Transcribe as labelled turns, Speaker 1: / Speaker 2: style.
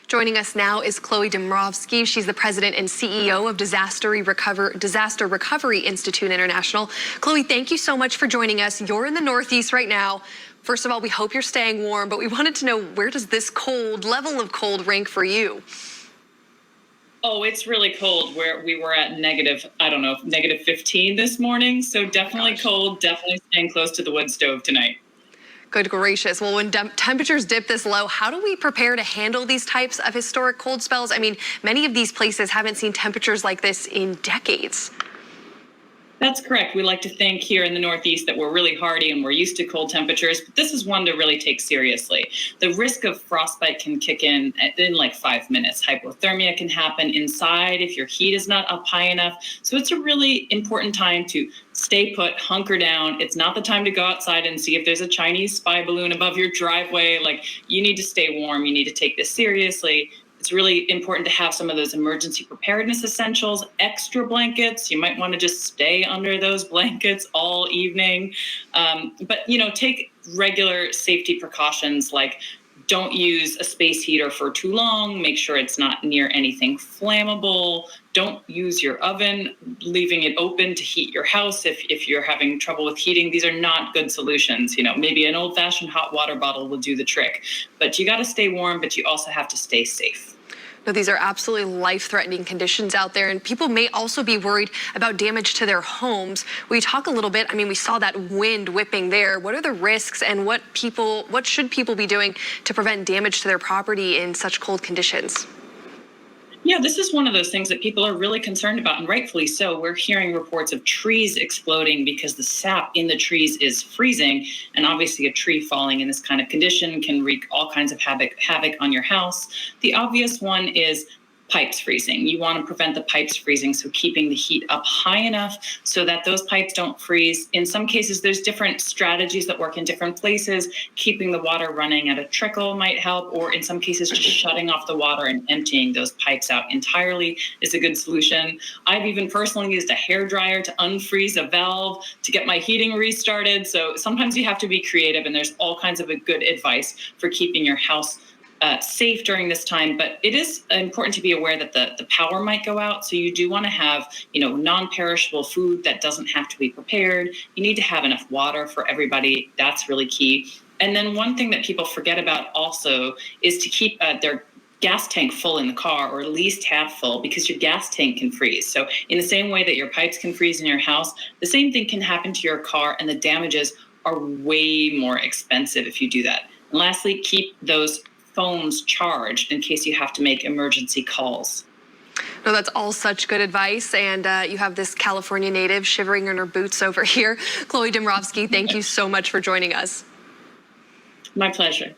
Speaker 1: Joining us now is Chloe Demrovsky. She's the president and CEO of Disaster Recovery Institute International. Chloe, thank you so much for joining us. You're in the Northeast right now. First of all, we hope you're staying warm, but we wanted to know, where does this level of cold rank for you?
Speaker 2: Oh, it's really cold. We were at negative 15 this morning. So definitely cold, definitely staying close to the wood stove tonight.
Speaker 1: Good gracious. Well, when temperatures dip this low, how do we prepare to handle these types of historic cold spells? I mean, many of these places haven't seen temperatures like this in decades.
Speaker 2: That's correct. We like to think here in the Northeast that we're really hardy and we're used to cold temperatures, but this is one to really take seriously. The risk of frostbite can kick in like 5 minutes. Hypothermia can happen inside if your heat is not up high enough. So it's a really important time to stay put, hunker down. It's not the time to go outside and see if there's a Chinese spy balloon above your driveway. Like, you need to stay warm. You need to take this seriously. It's really important to have some of those emergency preparedness essentials, extra blankets. You might want to just stay under those blankets all evening. But take regular safety precautions, like don't use a space heater for too long. Make sure it's not near anything flammable. Don't use your oven, leaving it open to heat your house if you're having trouble with heating. These are not good solutions. Maybe an old-fashioned hot water bottle will do the trick. But you got to stay warm, but you also have to stay safe.
Speaker 1: No, these are absolutely life-threatening conditions out there, and people may also be worried about damage to their homes. We talk a little bit, we saw that wind whipping there. What are the risks, and what should people be doing to prevent damage to their property in such cold conditions?
Speaker 2: Yeah, this is one of those things that people are really concerned about, and rightfully so. We're hearing reports of trees exploding because the sap in the trees is freezing, and obviously a tree falling in this kind of condition can wreak all kinds of havoc on your house. The obvious one is pipes freezing. You want to prevent the pipes freezing, so keeping the heat up high enough so that those pipes don't freeze. In some cases, there's different strategies that work in different places. Keeping the water running at a trickle might help, or in some cases, just shutting off the water and emptying those pipes out entirely is a good solution. I've even personally used a hairdryer to unfreeze a valve to get my heating restarted. So sometimes you have to be creative, and there's all kinds of good advice for keeping your house safe during this time. But it is important to be aware that the power might go out. So you do want to have, non-perishable food that doesn't have to be prepared. You need to have enough water for everybody. That's really key. And then one thing that people forget about also is to keep their gas tank full in the car, or at least half full, because your gas tank can freeze. So in the same way that your pipes can freeze in your house, the same thing can happen to your car, and the damages are way more expensive if you do that. And lastly, keep those phones charged in case you have to make emergency calls.
Speaker 1: No, that's all such good advice, and you have this California native shivering in her boots over here. Chloe Demrovsky, thank you so much for joining us.
Speaker 2: My pleasure.